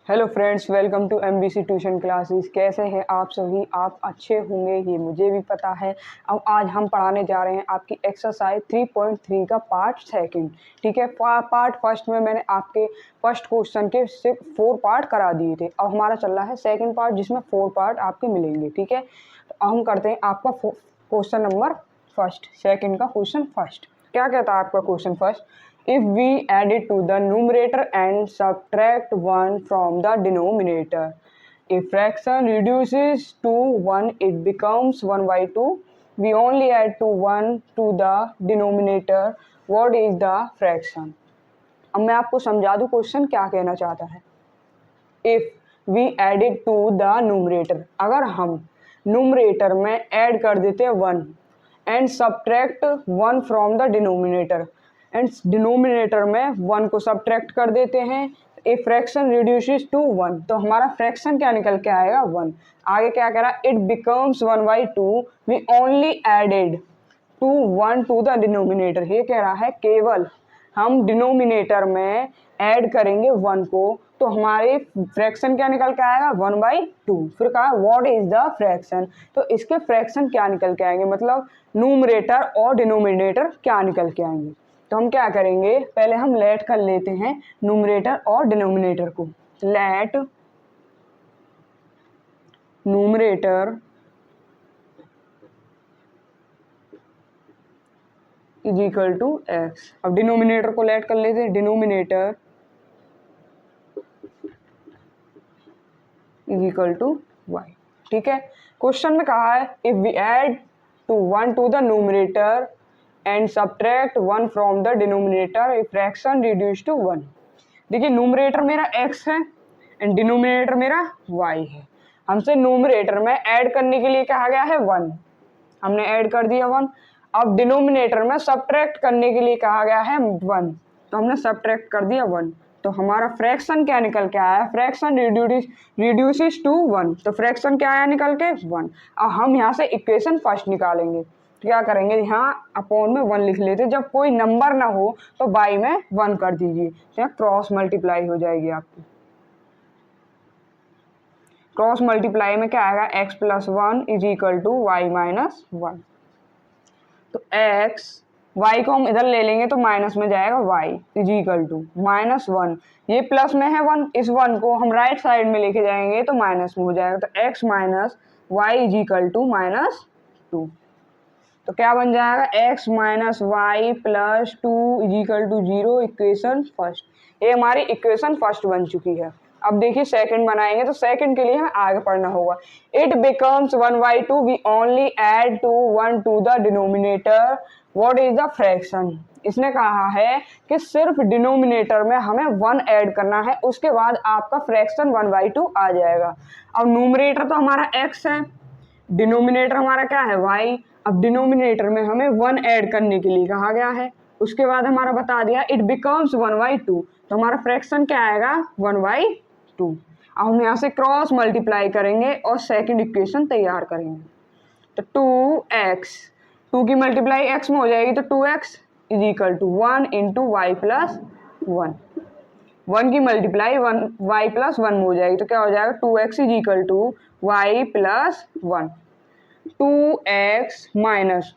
Hello friends, welcome to MBC tuition classes. कैसे हैं आप सभी? आप अच्छे होंगे, ये मुझे भी पता है। अब आज हम पढ़ाने जा रहे हैं आपकी एक्सरसाइज 3.3 का पार्ट सेकंड। ठीक है, पार्ट फर्स्ट में मैंने आपके फर्स्ट क्वेश्चन के सिर्फ 4 पार्ट करा दिए थे। अब हमारा चल रहा है सेकंड पार्ट, जिसमें 4 पार्ट आपके मिलेंगे। ठीक है, तो अब हम करते हैं आपका क्वेश्चन नंबर फर्स्ट, सेकंड का क्वेश्चन फर्स्ट। क्या कहता है आपका question first? If we add it to the numerator and subtract 1 from the denominator, if fraction reduces to 1, it becomes 1 by 2. We only add to 1 to the denominator. What is the fraction? अब मैं आपको समझा दूँ question क्या कहना चाहता है। If we added to the numerator, अगर हम न्यूमरेटर में ऐड कर देते हैं 1 and subtract 1 from the denominator, and denominator में 1 को सब्ट्रैक्ट कर देते हैं, ए फ्रैक्शन रिड्यूसेस टू 1, तो हमारा फ्रैक्शन क्या निकल के आएगा? 1। आगे क्या कह रहा है? It becomes 1 by 2, we only added to 1 to the denominator. ये कह रहा है केवल हम डिनोमिनेटर में ऐड करेंगे 1 को, तो हमारे फ्रैक्शन क्या निकल के आएगा? 1 बाई 2। फिर कहा व्हाट इज द फ्रैक्शन, तो इसके फ्रैक्शन क्या निकल के आएंगे, मतलब न्यूमरेटर और डिनोमिनेटर क्या निकल के आएंगे। तो हम क्या करेंगे, पहले हम लेट कर लेते हैं न्यूमरेटर और डिनोमिनेटर को। Let numerator is equal to x. अब डिनोमिनेटर को लेट कर लेते हैं, denominator is equal to y. ठीक है, क्वेश्चन में कहा है if we add to 1 to the numerator and subtract 1 from the denominator, a fraction reduce to 1। देखिए, न्यूमरेटर मेरा x है एंड डिनोमिनेटर मेरा y है। हमसे न्यूमरेटर में ऐड करने के लिए कहा गया है 1, हमने ऐड कर दिया 1। अब डिनोमिनेटर में सब्ट्रैक्ट करने के लिए कहा गया है 1, तो हमने सब्ट्रैक्ट कर दिया 1। तो हमारा फ्रैक्शन क्या निकल के आया? फ्रैक्शन रिड्यूसेस टू 1, तो फ्रैक्शन क्या आया निकल के? 1। अब हम यहाँ से इक्वेशन फर्स्ट निकालेंगे। तो क्या करेंगे, यहाँ अपॉन में 1 लिख लेते। जब कोई नंबर ना हो तो बाई में 1 कर दीजिए, तो यहाँ क्रॉस मल्टीप्लाई हो जाएगी आपकी। क्रॉस मल्टीप्लाई में क्या आएगा? x plus 1 is equal to y minus 1। तो x, y को हम इधर ले लेंगे तो माइनस में जाएगा, y is equal to minus 1। ये प्लस में है 1, इस 1 को हम राइट साइड में लेके जाएंगे तो माइनस में हो जाएगा। तो x minus y is equal to minus 2। तो क्या बन जाएगा? x minus y plus 2 is equal to 0। Equation first, ये हमारी इक्वेशन फर्स्ट बन चुकी है। अब देखिए सेकंड बनाएंगे, तो सेकंड के लिए हमें आगे पढ़ना होगा। It becomes 1 by 2, we only add to 1 to the denominator, what is the fraction. इसने कहा है कि सिर्फ डिनोमिनेटर में हमें 1 ऐड करना है, उसके बाद आपका फ्रैक्शन 1 बाई 2 आ जाएगा। अब न्यूमरेटर तो हमारा x है, डिनोमिनेटर हमारा क्या है? y। अब डिनोमिनेटर में हमें 1 ऐड करने के लिए कहा गया है, उसके बाद हमारा बता दिया इट बिकम्स 1 बाई 2, तो हमारा फ्रैक्शन क्या आएगा? 1 बाई 2। अब हम यहाँ से क्रॉस मल्टीप्लाई करेंगे और सेकंड इक्वेशन तैयार करेंगे। तो 2x, 2 की मल्टीप्लाई x में हो जाएगी, तो 2x is equal to 1 into y plus 1। 1 की मल्टीप्लाई 1 वाई प्लस 1 में हो जाएगी, तो क्या हो जाएगा? 2x is equal to y plus 1। 2x minus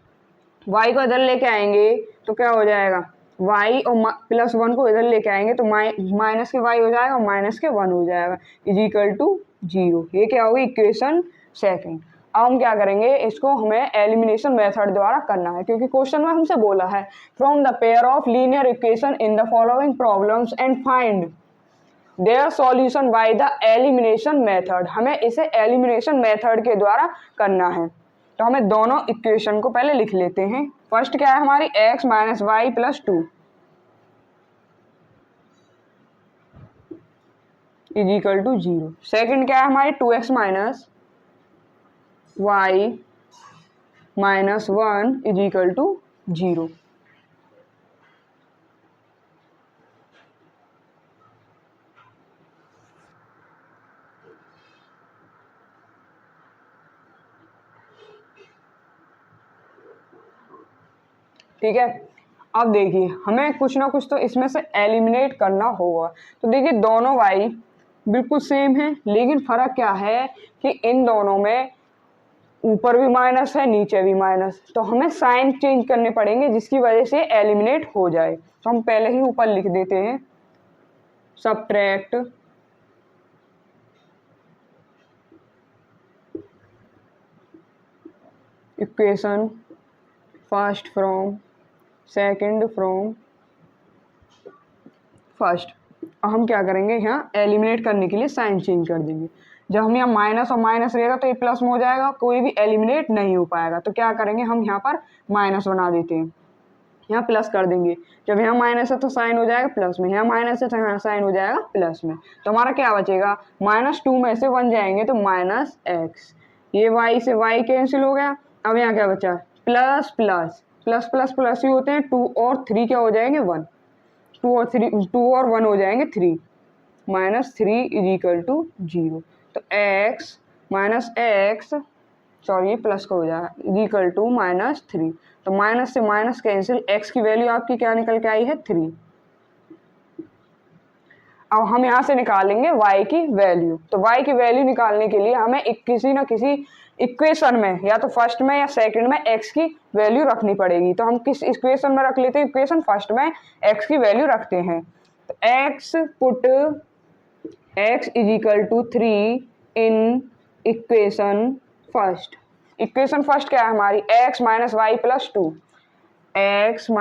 y को इधर लेके आएंगे तो क्या हो जाएगा? y और प्लस 1 को इधर लेके आएंगे तो माइनस के y हो जाएगा और माइनस के 1 हो जाएगा, इज इक्वल टू 0। ये क्या होगी? Equation second. अब हम क्या करेंगे, इसको हमें एलिमिनेशन मेथड द्वारा करना है, क्योंकि क्वेश्चन में हमसे बोला है from the pair of linear equation in the following problems and find their solution by the elimination method. हमें इसे एलिमिनेशन मेथड के द्वारा करना है, तो हमें दोनों इक्वेशन को पहले लिख लेते हैं। फर्स्ट क्या है हमारी? x minus y plus 2 is equal to 0। Second क्या है हमारी? 2x minus y minus 1 is equal to 0। ठीक है, अब देखिए हमें कुछ ना कुछ तो इसमें से एलिमिनेट करना होगा। तो देखिए दोनों y बिल्कुल सेम है, लेकिन फर्क क्या है कि इन दोनों में ऊपर भी माइनस है नीचे भी माइनस, तो हमें साइन चेंज करने पड़ेंगे जिसकी वजह से एलिमिनेट हो जाए। तो हम पहले ही ऊपर लिख देते हैं subtract equation first from second from first. अब हम क्या करेंगे, यहाँ एलिमिनेट करने के लिए साइन चेंज कर देंगे। जब हम यहाँ माइनस और माइनस रहेगा तो ये प्लस में हो जाएगा, कोई भी एलिमिनेट नहीं हो पाएगा। तो क्या करेंगे, हम यहाँ पर माइनस बना देते हैं, यहाँ प्लस कर देंगे। जब यहाँ माइनस है तो साइन हो जाएगा प्लस में, यहाँ माइनस है तो यहाँ साइन हो जाएगा प्लस में। तो हमारा क्या बचेगा, -2 में से 1 जाएंगे तो -x, ये y से y कैंसिल हो गया। अब यहाँ क्या बचा, plus plus plus plus plus ही होते हैं, 2 और 3 क्या हो जाएंगे 1, 2 और 1 हो जाएंगे 3, -3 = 0। तो x माइनस एक्स, सॉरी ये प्लस का हो जाएगा, = -3। तो माइनस से माइनस कैंसिल, x की वैल्यू आपकी क्या निकल के आई है 3। अब हम यहाँ से निकालेंगे y की वैल्यू। तो y की वैल्यू निकालने के लिए हमें किसी न किसी इक्वेशन में, या तो फर्स्ट में या सेकंड में x की वैल्यू रखनी पड़ेगी। तो हम किस इक्वेशन में रख लेते हैं, इक्वेशन फर्स्ट में x की वैल्यू रखते हैं। तो x पुट x = 3 इन इक्वेशन फर्स्ट। इक्वेशन फर्स्ट क्या है हमारी, x - y + 2, x - y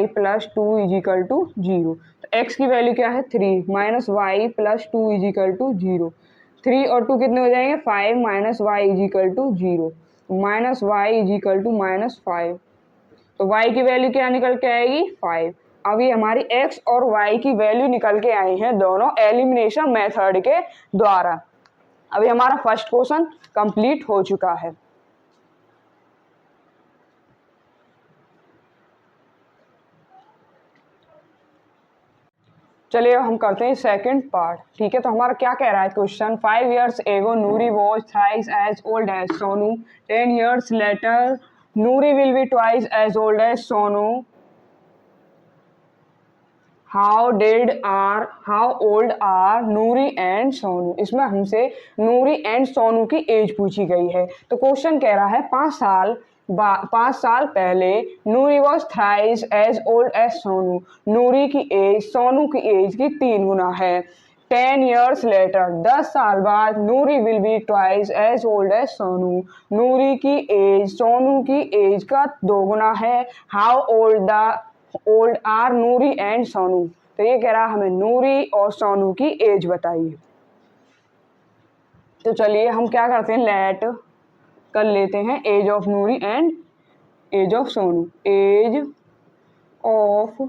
+ 2 = 0। तो x की वैल्यू क्या है 3, - y + 2 = 0। 3 और 2 कितने हो जाएंगे 5, - y = 0, -y = -5। तो y की वैल्यू क्या निकल के आएगी 5। अब ये हमारी x और y की वैल्यू निकल के आई हैं दोनों एलिमिनेशन मेथड के द्वारा। अभी हमारा फर्स्ट क्वेश्चन कंप्लीट हो चुका है। चलिए अब हम करते हैं सेकंड पार्ट। ठीक है, तो हमारा क्या कह रहा है question, 5 years ago Noori was thrice as old as Sonu, 10 years later Noori will be twice as old as Sonu, how old are Noori and Sonu. इसमें हमसे नूरी एंड सोनू की एज पूछी गई है। तो क्वेश्चन कह रहा है 5 साल पहले Noori was thrice as old as Sonu, Noori की एज सोनू की एज की 3 गुना है। 10 years later 10 साल बाद Noori will be twice as old as Sonu, Noori की एज सोनू की एज का 2 गुना है। How old are Noori and Sonu. तो ये कह रहा है हमें नूरी और सोनू की एज बताइए। तो चलिए हम क्या करते हैं, लेट कर लेते हैं age of Noori and age of Sonu. Age of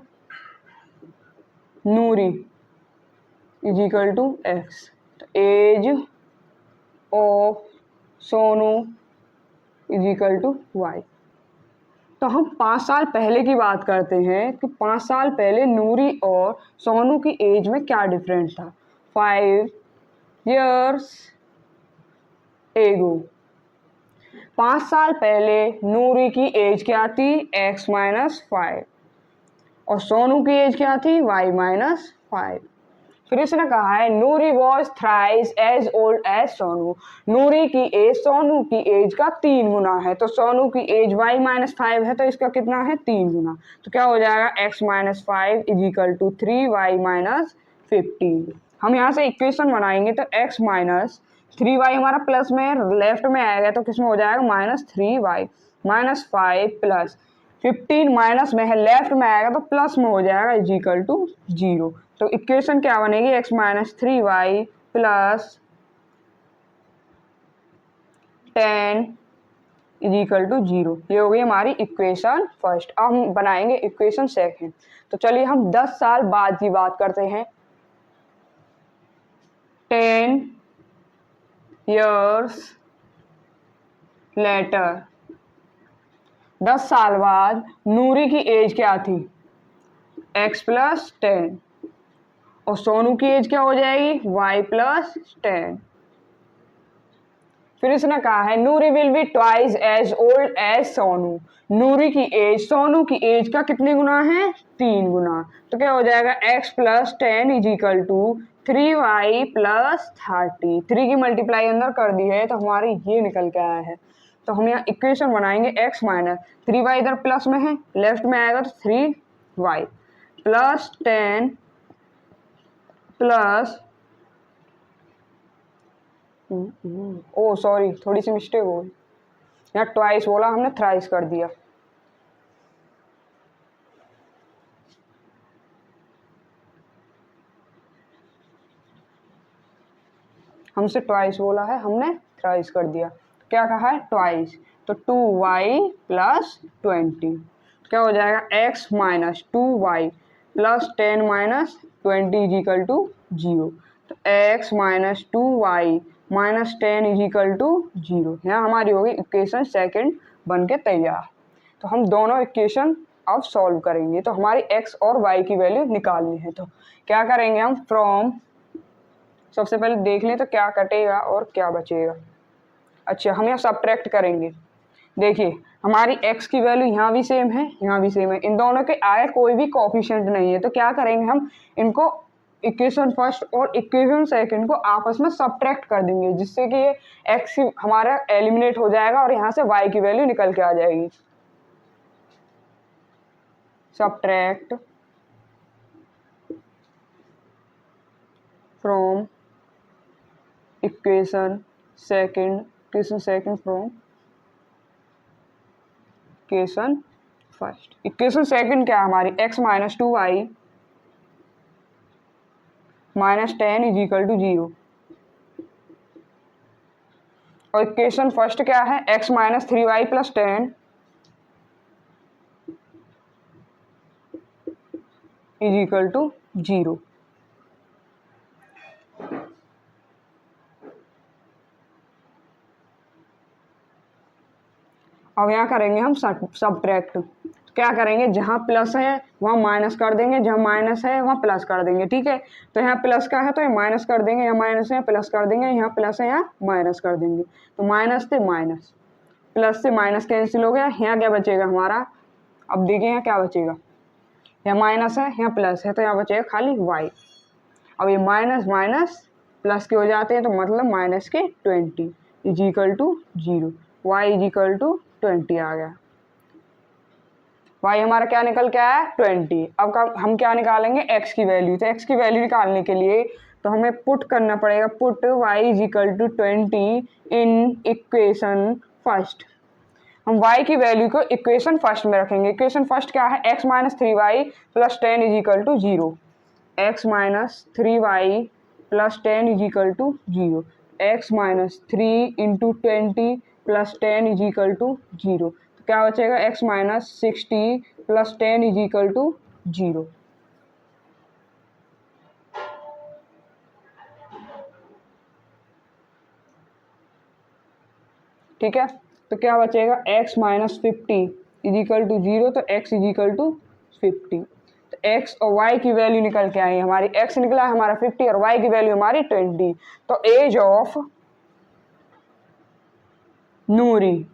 Noori = x, age of Sonu = y। तो हम 5 साल पहले की बात करते हैं कि 5 साल पहले नूरी और सोनू की एज में क्या डिफरेंस था। 5 years ago 5 साल पहले नूरी की एज क्या थी, x - 5, और सोनू की एज क्या थी, y - 5। फिर इसने कहा है Noori was thrice as old as Sonu, Noori की एज सोनू की एज का 3 गुना है। तो सोनू की एज y - 5 है, तो इसका कितना है 3 गुना। तो क्या हो जाएगा, x - 5 = 3, y - 15। हम यहाँ से इक्वेशन बनाएंगे तो x - 3y हमारा प्लस में लेफ्ट में आएगा, तो किस में हो जाएगा -3y - 5 + 15 माइनस में है लेफ्ट में आएगा तो प्लस में हो जाएगा = 0। तो इक्वेशन क्या बनेगी, x - 3y + 10 = 0। ये हो गई हमारी इक्वेशन फर्स्ट। अब हम बनाएंगे इक्वेशन सेकंड। तो चलिए हम 10 साल बाद की बात करते हैं। 10 years later 10 साल बाद नूरी की एज क्या थी, x + 10, और सोनू की एज क्या हो जाएगी, y + 10। फिर इसने कहा है Noori will be twice as old as Sonu, Noori की एज सोनू की एज का कितने गुना है, 3 गुना। तो क्या हो जाएगा, x + 10 = 3y प्लस 30, 3 की मल्टीप्लाई अंदर कर दी है तो हमारे ये निकल के आया है। तो हम यहाँ इक्वेशन बनाएंगे x माइनस 3y इधर प्लस में है, लेफ्ट में आएगा तो 3y plus 10 plus O sorry थोड़ी सी मिस्टेक हो गई, यहाँ ट्वाइस बोला हमने थ्राइस कर दिया। हमसे ट्वाइस बोला है, हमने थ्राइस कर दिया। क्या कहा है? ट्वाइस। तो 2y प्लस 20 क्या हो जाएगा? x minus 2y plus 10 minus 20 is equal to 0। तो x minus 2y minus 10 is equal to 0। यहाँ हमारी होगी इक्वेशन सेकंड बन के तैयार। तो हम दोनों इक्वेशन अब सॉल्व करेंगे। तो हमारी x और y की वैल्यू निकालनी है। तो क्या करेंगे हम? फ्रॉम सबसे पहले देख लें तो क्या कटेगा और क्या बचेगा। अच्छा, हम यहाँ सब्ट्रैक्ट करेंगे। देखिए हमारी x की वैल्यू यहाँ भी सेम है, यहाँ भी सेम है, इन दोनों के आगे कोई भी कोफिशिएंट नहीं है। तो क्या करेंगे हम? इनको इक्वेशन फर्स्ट और इक्वेशन सेकंड को आपस में सब्ट्रैक्ट कर देंगे, जिससे कि ये x हमारा एलिमिनेट हो जाएगा और यहाँ से y की वैल्यू निकल के आ जाएगी। Subtract from equation second from equation first. Equation second क्या है हमारी? x minus 2y minus 10 is equal to 0। और इक्वेशन फर्स्ट क्या है? x minus 3y plus 10 is equal to 0। अब यहाँ करेंगे हम सब्ट्रैक्ट। क्या करेंगे? जहाँ प्लस है वहाँ माइनस कर देंगे, जहाँ माइनस है वहाँ प्लस कर देंगे। ठीक है, तो यहाँ प्लस का है तो ये माइनस कर देंगे, यहाँ माइनस है प्लस कर देंगे, यहाँ प्लस है यहाँ माइनस कर देंगे। तो माइनस से माइनस, प्लस से माइनस कैंसिल हो गया। यहाँ क्या बचेगा हमारा? अब देखिए यहाँ क्या बचेगा, यहाँ माइनस है यहाँ प्लस है, तो यहाँ बचेगा खाली y। अब ये माइनस माइनस प्लस के हो जाते हैं, तो मतलब माइनस के 20 is equal to 0। y is equal to 20 आ गया। y हमारा क्या निकल के आया? 20। अब हम क्या निकालेंगे? x की वैल्यू। तो x की वैल्यू निकालने के लिए तो हमें पुट करना पड़ेगा, put y is equal to 20 in equation first. हम y की वैल्यू को इक्वेशन फर्स्ट में रखेंगे। इक्वेशन फर्स्ट क्या है? x minus 3y plus 10 is equal to 0। x minus 3y plus 10 is equal to 0। x minus 3 into 20 plus 10 is equal to 0। तो क्या बचेगा? x minus 60 plus 10 is equal to 0। ठीक है, तो क्या बचेगा? x minus 50 is equal to 0। तो x is equal to 50। तो x और y की वैल्यू निकल के आई। हमारी x निकला है हमारा 50 और y की वैल्यू हमारी 20। तो एज ऑफ नूरी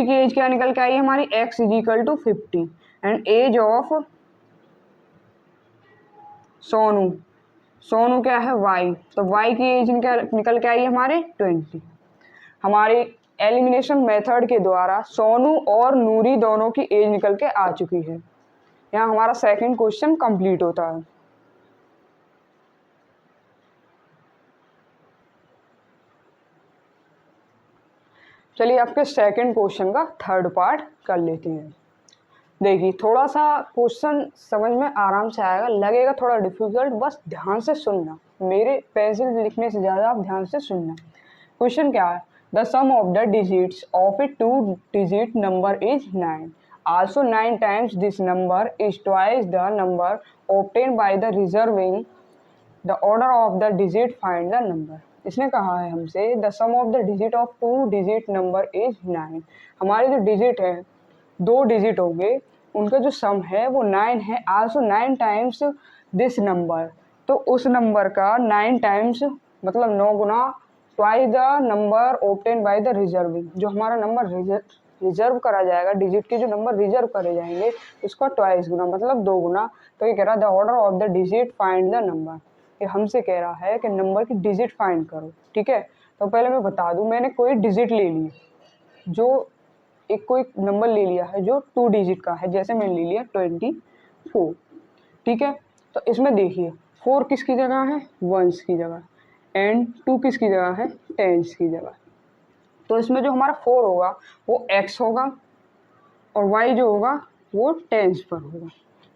की एज क्या निकल के आई है हमारी? x is equal to 50 and age of Sonu क्या है? y। तो y की एज निकल के आई है हमारे 20। हमारे एलिमिनेशन मेथड के द्वारा सोनू और नूरी दोनों की एज निकल के आ चुकी है। यहाँ हमारा सेकंड क्वेश्चन कंप्लीट होता है। चलिए आपके सेकंड क्वेश्चन का थर्ड पार्ट कर लेते हैं। देखिए थोड़ा सा क्वेश्चन समझ में आराम से आएगा, लगेगा थोड़ा डिफिकल्ट, बस ध्यान से सुनना, मेरे पेंसिल लिखने से ज़्यादा आप ध्यान से सुनना। क्वेश्चन क्या है? The sum of the digits of a 2-digit number is 9। Also 9 times this number is twice the number obtained by the reserving the order of the digit, find the number। इसने कहा है हमसे the sum of the digit of 2-digit number is 9। हमारे जो digit है 2 digit होंगे, उनका जो सम है वो 9 है। आल्सो 9 टाइम्स दिस नंबर, तो उस नंबर का 9 टाइम्स मतलब 9 गुना twice the number obtain by the reversing. जो हमारा नंबर रिजर्व करा जाएगा, डिजिट के जो नंबर रिजर्व करे जाएंगे उसका ट्वाइस गुना मतलब 2 गुना। तो ये कह रहा है the order of the digit find the number. ये हमसे कह रहा है कि नंबर की डिजिट फाइंड करो, ठीक है। तो पहले मैं बता दूं, मैंने कोई डिजिट ले ली, जो एक कोई नंबर ले लिया है जो 2 डिजिट का है, जैसे मैंने ले लिया 24, ठीक है। तो इसमें देखिए 4 किसकी जगह है, 1s की जगह, एंड 2 किसकी जगह है, 10s की जगह। तो इसमें जो हमारा 4 होगा वो x होगा और y जो होगा वो 10s पर होगा,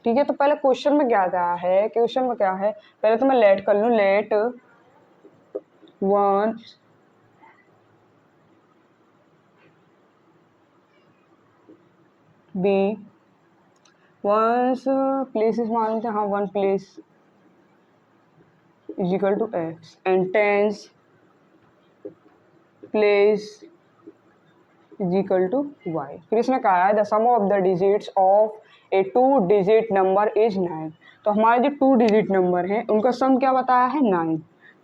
ठीक है। तो पहले क्वेश्चन में क्या कहा है, क्वेश्चन में क्या है, पहले तो मैं लेट कर लूँ, लेट 1 बी, वंस प्लेसेस मान लेते हैं, हाँ 1 place is equal to x and 10s place is equal to y. फिर इसने कहा है the sum of the digits of a 2 digit number is 9। तो हमारे जो 2 डिजिट नंबर हैं उनका सम क्या बताया है, 9।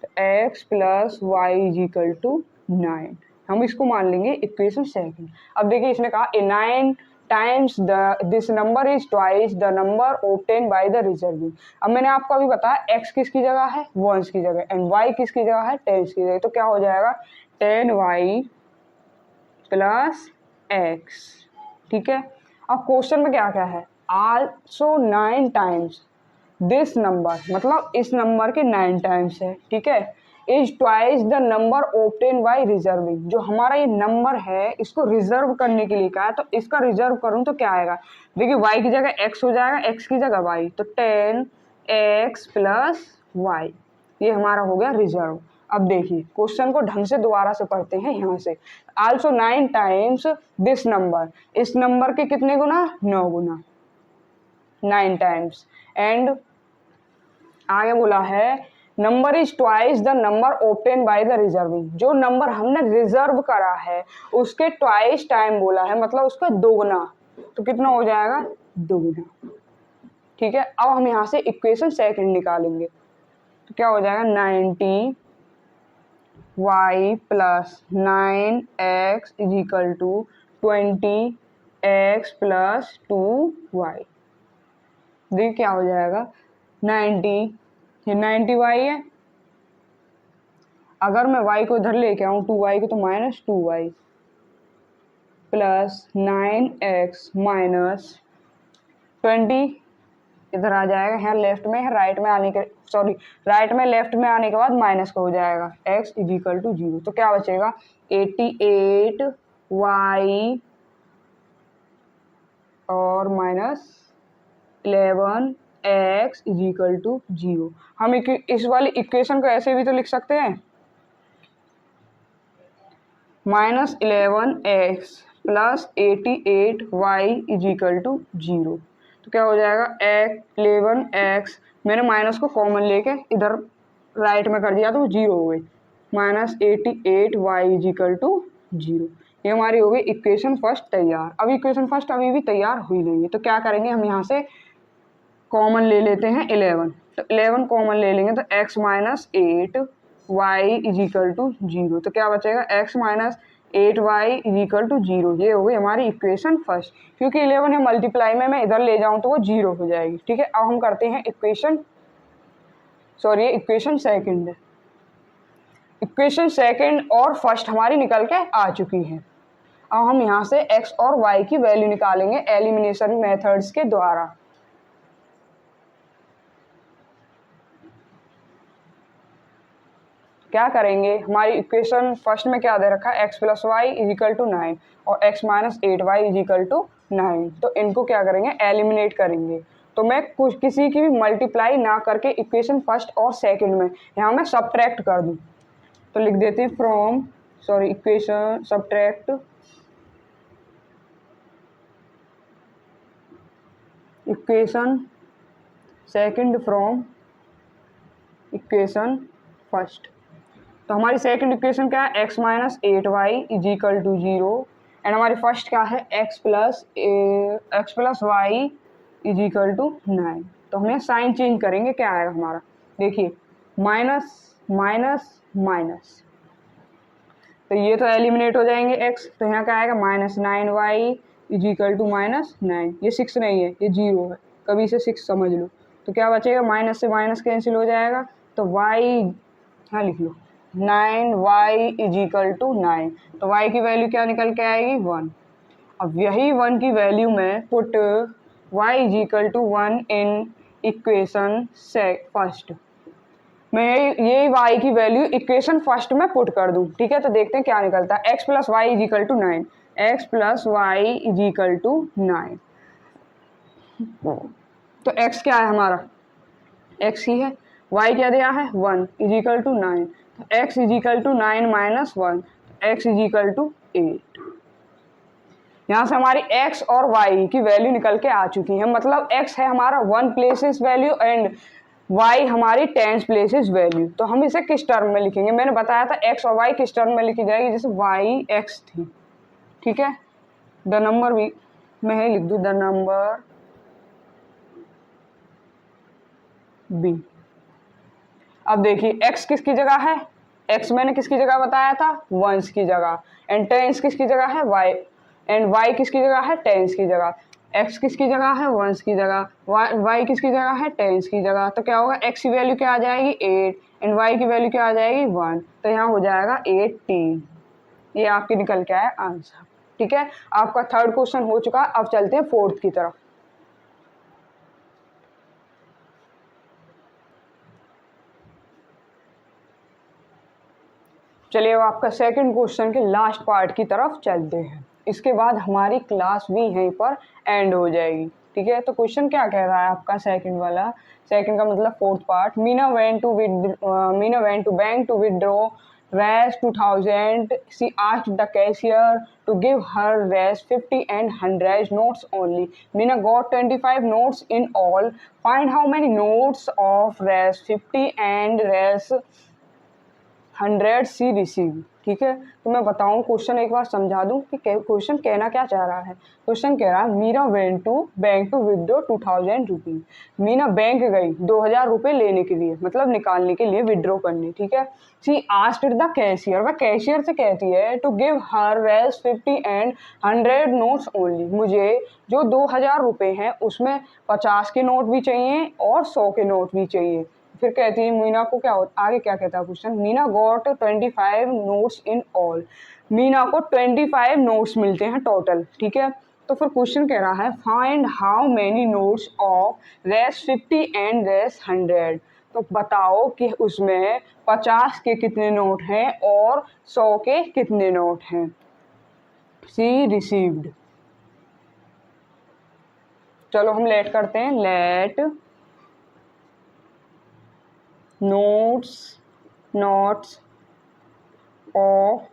तो x plus y is equal to 9, हम इसको मान लेंगे इक्वेशन सेकंड। अब देखिए इसने कहा ए 9 times this number is twice the number obtain by the reserving. अब मैंने आपको अभी बताया x किसकी जगह है, 1s की जगह, एंड y किसकी जगह है, 10s की जगह। तो क्या हो जाएगा 10y प्लस एक्स, ठीक है। अब क्वेश्चन में क्या क्या है, आल्सो 9 टाइम्स दिस नंबर, मतलब इस नंबर के 9 टाइम्स है, ठीक है। Is twice the number obtain bye reserving, जो हमारा ये नंबर है इसको रिजर्व करने के लिए कहा है। तो इसका रिजर्व करूँ तो क्या आएगा, देखिए y की जगह x हो जाएगा, x की जगह y, तो 10x प्लस वाई, ये हमारा हो गया रिजर्व। अब देखिए क्वेश्चन को ढंग से दोबारा से पढ़ते हैं यहाँ से, आल्सो 9 टाइम्स दिस नंबर, इस नंबर के कितने गुना, 9 गुना, 9 टाइम्स, एंड आगे बोला है number is twice the number obtain by the reversing, जो नंबर हमने रिजर्व करा है उसके ट्वाइस टाइम बोला है, मतलब उसका दोगुना। तो कितना हो जाएगा, दोगुना, ठीक है। अब हम यहाँ से इक्वेशन सेकंड निकालेंगे, तो क्या हो जाएगा 90 y plus 9x is equal to 20x plus 2y। देखिए क्या हो जाएगा 90, ये 90y है, अगर मैं y को इधर लेके आऊँ 2y को, तो minus 2y plus 9x minus 20 इधर आ जाएगा, यहाँ लेफ्ट में है, राइट में आने के, सॉरी राइट में लेफ्ट में आने के बाद माइनस का हो जाएगा x इज इक्वल टू 0। तो क्या बचेगा 88y और minus 11x is equal to 0। हम इस वाली इक्वेशन को ऐसे भी तो लिख सकते हैं, minus 11x plus 88y is equal to 0। तो क्या हो जाएगा 11x, मैंने माइनस को कॉमन लेके इधर राइट में कर दिया तो 0 हो गई, minus 88y is equal to 0। ये हमारी हो गई इक्वेशन फर्स्ट तैयार। अब इक्वेशन फर्स्ट अभी भी तैयार हुई नहीं है, तो क्या करेंगे हम यहाँ से कॉमन ले लेते हैं 11, तो 11 कॉमन ले लेंगे तो x minus 8y is equal to 0। तो क्या बचेगा x minus 8y is equal to 0। ये हो गई हमारी इक्वेशन फर्स्ट, क्योंकि 11 है मल्टीप्लाई में मैं इधर ले जाऊं तो वो 0 हो जाएगी, ठीक है। अब हम करते हैं इक्वेशन, सॉरी ये इक्वेशन सेकंड है, इक्वेशन सेकंड और फर्स्ट हमारी निकल के आ चुकी है। अब हम यहाँ से x और y की वैल्यू निकालेंगे एलिमिनेशन मेथड्स के द्वारा। क्या करेंगे, हमारी इक्वेशन फर्स्ट में क्या दे रखा है, x plus y is equal to 9 और x minus 8y is equal to 9। तो इनको क्या करेंगे, एलिमिनेट करेंगे। तो मैं कुछ किसी की भी मल्टीप्लाई ना करके इक्वेशन फर्स्ट और सेकंड में यहाँ मैं सब्ट्रैक्ट कर दूँ, तो लिख देते हैं from, sorry equation subtract equation second from equation first. तो हमारी सेकंड इक्वेशन क्या है, x minus 8y is equal to 0, and हमारी फर्स्ट क्या है, x plus y is equal to 9। तो हमें साइन चेंज करेंगे, क्या आएगा हमारा, देखिए माइनस माइनस माइनस, तो ये तो एलिमिनेट हो जाएंगे x, तो यहाँ क्या आएगा minus 9y is equal to minus 9, ये 6 नहीं है ये 0 है, कभी इसे 6 समझ लो। तो क्या बचेगा, माइनस से माइनस कैंसिल हो जाएगा, तो y, हाँ लिख लो 9y इज इक्वल टू 9। तो y की वैल्यू क्या निकल के आएगी 1। अब यही 1 की वैल्यू में put y is equal to 1 in equation से फर्स्ट, मैं यही y की वैल्यू इक्वेशन फर्स्ट में पुट कर दूं, ठीक है। तो देखते हैं क्या निकलता है। x plus y is equal to 9, x plus y is equal to 9। तो x क्या है हमारा, x ही है, y क्या दिया है 1 इज इक्वल टू 9। तो x is equal to 9 minus 1, x is equal to 8। यहाँ से हमारी x और y की वैल्यू निकल के आ चुकी है। मतलब x है हमारा 1 प्लेसेस वैल्यू एंड y हमारी 10 प्लेसेस वैल्यू। तो हम इसे किस टर्म में लिखेंगे, मैंने बताया था x और y किस टर्म में लिखी जाएगी, जैसे y x थी, ठीक है। द नंबर भी मैं लिख दूँ, द नंबर बी। अब देखिए x किसकी जगह है, x मैंने किसकी जगह बताया था, वंस की जगह, एंड टेंस किसकी जगह है y, एंड y किसकी जगह है टेंस की जगह। x किसकी जगह है वंस की जगह, y किसकी जगह है टेंस की जगह। तो क्या होगा, x की वैल्यू क्या आ जाएगी 8 एंड y की वैल्यू क्या आ जाएगी 1। तो यहाँ हो जाएगा 18। ये आपके निकल के आया आंसर, ठीक है। आपका थर्ड क्वेश्चन हो चुका। अब चलते हैं फोर्थ की तरफ। चलिए अब आपका सेकंड क्वेश्चन के लास्ट पार्ट की तरफ चलते हैं। इसके बाद हमारी क्लास भी यहीं पर एंड हो जाएगी, ठीक है। तो क्वेश्चन क्या कह रहा है आपका सेकंड वाला, सेकंड का मतलब fourth part. Meena went to bank to withdraw Rs 2000. She asked the cashier to give her Rs 50 and 100 notes only. Meena got 25 notes in all. Find how many notes of Rs 50 and Rs 100 C receive, ठीक है। तो मैं बताऊं question एक बार समझा दूं कि question कहना क्या चाह रहा है। क्वेश्चन कह रहा है Meena went to bank to withdraw 2000 rupees. Meena bank गई 2000 रुपये लेने के लिए, मतलब निकालने के लिए, विदड्रॉ करने, ठीक है। सी आस्क्ड द कैशियर, वह कैशियर से कहती है to give her Rs 50 and 100 notes only. मुझे जो 2000 रुपये हैं उसमें 50 के नोट भी चाहिए और 100 के नोट भी चाहिए। फिर कहती है मीना को क्या होता, आगे क्या कहता है question, Meena got 25 notes in all. Meena को 25 नोट्स मिलते हैं टोटल, ठीक है। तो फिर क्वेश्चन कह रहा है find how many notes of Rs 50 and Rs 100। तो बताओ कि उसमें 50 के कितने नोट हैं और 100 के कितने नोट हैं। सी रिसीव्ड, चलो हम लेट करते हैं, let notes of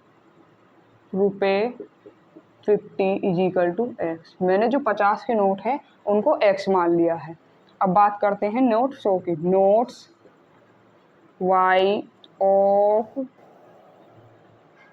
₹50 is equal to x. मैंने जो 50 के नोट हैं उनको एक्स मान लिया है। अब बात करते हैं नोट 100 की। नोट्स वाई ऑफ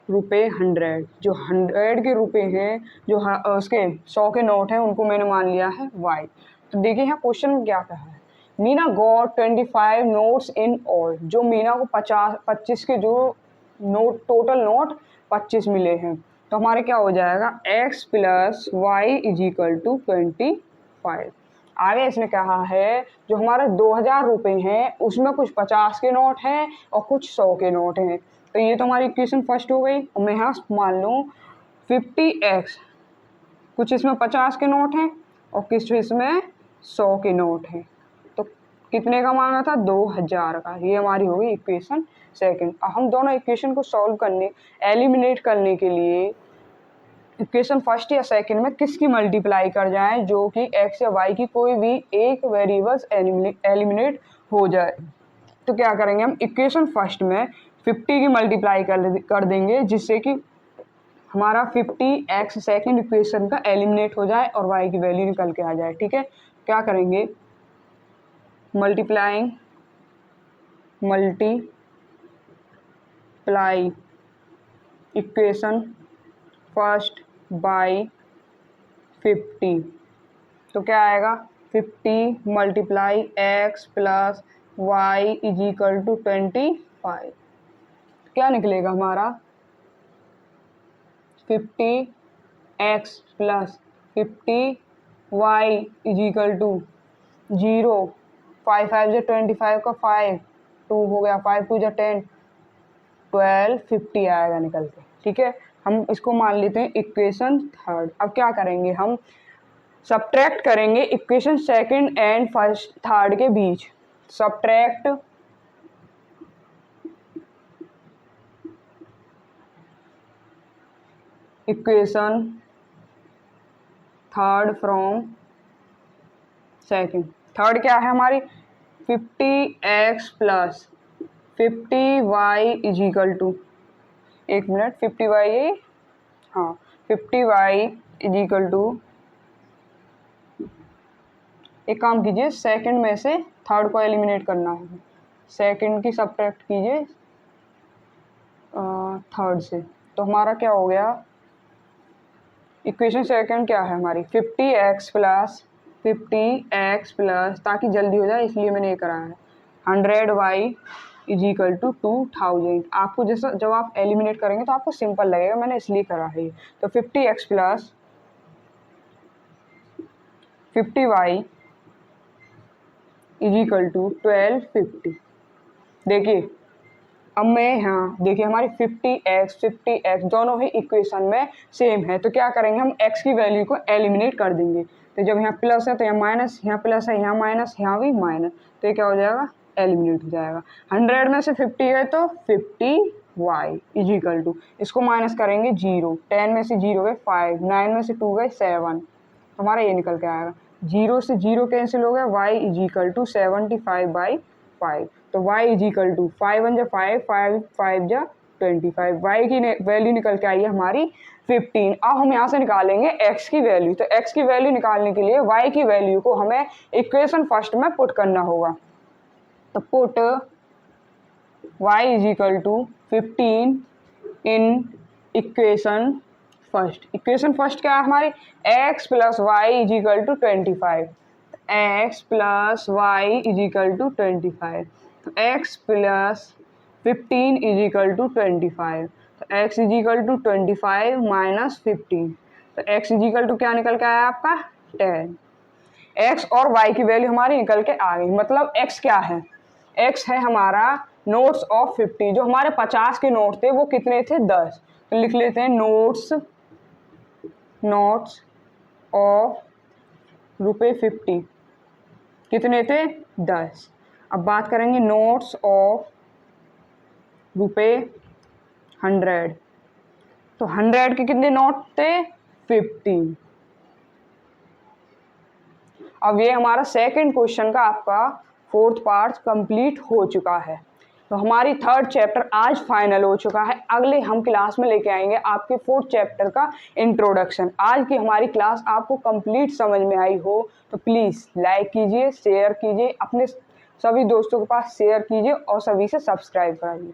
₹100, जो 100 के रुपए हैं, जो उसके 100 के नोट हैं उनको मैंने मान लिया है वाई। तो देखिए यहाँ क्वेश्चन में क्या कहा है, Meena got 25 notes in all. जो मीना को 25 के जो नोट, टोटल नोट 25 मिले हैं। तो हमारे क्या हो जाएगा, x plus y is equal to 25। आगे इसने कहा है जो हमारे 2000 रुपये हैं उसमें कुछ 50 के नोट हैं और कुछ 100 के नोट हैं। तो ये तो हमारी इक्वेशन फर्स्ट हो गई। और मैं यहाँ मान लूँ 50x, कुछ इसमें 50 के नोट हैं और कुछ इसमें 100 के नोट हैं। तो कितने का मांगा था, 2000 का। ये हमारी हो गई इक्वेशन सेकंड। अब हम दोनों इक्वेशन को सॉल्व करने, एलिमिनेट करने के लिए इक्वेशन फर्स्ट या सेकंड में किसकी मल्टीप्लाई कर जाएं, जो कि x या y की कोई भी एक वेरिएबल्स एलिमिनेट हो जाए। तो क्या करेंगे हम, इक्वेशन फर्स्ट में 50 की मल्टीप्लाई कर देंगे, जिससे कि हमारा 50x सेकंड इक्वेशन का एलिमिनेट हो जाए और y की वैल्यू निकल के आ जाए, ठीक है। क्या करेंगे, मल्टीप्लाई इक्वेशन फर्स्ट बाई 50। तो क्या आएगा, 50 multiply x plus y is equal to 25। क्या निकलेगा हमारा, 50x plus 50y is equal to 0, 5 5 जो 25 का 5, 2 हो गया 5 2 जा 10, 12 50 आएगा निकल के। ठीक है, हम इसको मान लेते हैं इक्वेशन थर्ड। अब क्या करेंगे, हम सब्ट्रैक्ट करेंगे equation second and first third के बीच। Subtract equation third from second. Third क्या है हमारी 50x plus 50y is equal to, एक मिनट, 50y, हाँ 50y इज इक्वल टू, एक काम कीजिए सेकंड में से थर्ड को एलिमिनेट करना है, सेकंड की सब्ट्रैक्ट कीजिए थर्ड से, तो हमारा क्या हो गया, इक्वेशन सेकंड क्या है हमारी 50x प्लस 50x प्लस, ताकि जल्दी हो जाए इसलिए मैंने ये करा है, 100y इज इक्वल टू 2000। आपको जैसा जब आप एलिमिनेट करेंगे तो आपको सिंपल लगेगा, मैंने इसलिए करा है। तो 50x plus 50y is equal to 1250। देखिए अब मैं यहाँ देखिए हमारी 50x दोनों ही इक्वेशन में सेम है, तो क्या करेंगे हम x की वैल्यू को एलिमिनेट कर देंगे। तो जब यहाँ प्लस है तो यहाँ माइनस, यहाँ प्लस है यहाँ माइनस, यहाँ भी माइनस, तो ये क्या हो जाएगा, एलिमिनेट हो जाएगा। 100 में से 50 है तो 50y इज इक्वल टू, इसको माइनस करेंगे 0, 10 में से 0 गए 5, 9 में से 2 गए 7, तो हमारा ये निकल के आएगा, 0 से 0 कैंसिल हो गया, y इज इक्वल टू 75/5, तो y इज इक्वल टू 5 1 जा 5, 5 5 जा 25, y की वैल्यू निकल के आई है हमारी 15। अब हम यहाँ से निकालेंगे x की वैल्यू, तो x की वैल्यू निकालने के लिए y की वैल्यू को हमें इक्वेशन फर्स्ट में पुट करना होगा। तो put y is equal to 15 in equation first. Equation first क्या है हमारी, x plus y is equal to 25, x plus y is equal to 25, तो x plus 15 is equal to 25, तो x is equal to 25 minus 15, तो x is equal to क्या निकल के आया आपका 10। x और y की वैल्यू हमारी निकल के आ गई, मतलब x क्या है, x है हमारा नोट्स ऑफ 50, जो हमारे 50 के नोट थे वो कितने थे 10, तो लिख लेते हैं नोट्स ऑफ ₹50 कितने थे 10। अब बात करेंगे नोट्स ऑफ ₹100, तो 100 के कितने नोट थे 50। अब ये हमारा सेकंड क्वेश्चन का आपका फोर्थ पार्ट कंप्लीट हो चुका है। तो हमारी थर्ड चैप्टर आज फाइनल हो चुका है। अगले हम क्लास में लेके आएंगे आपके फोर्थ चैप्टर का इंट्रोडक्शन। आज की हमारी क्लास आपको कंप्लीट समझ में आई हो तो प्लीज़ लाइक कीजिए, शेयर कीजिए, अपने सभी दोस्तों के पास शेयर कीजिए और सभी से सब्सक्राइब कराइए।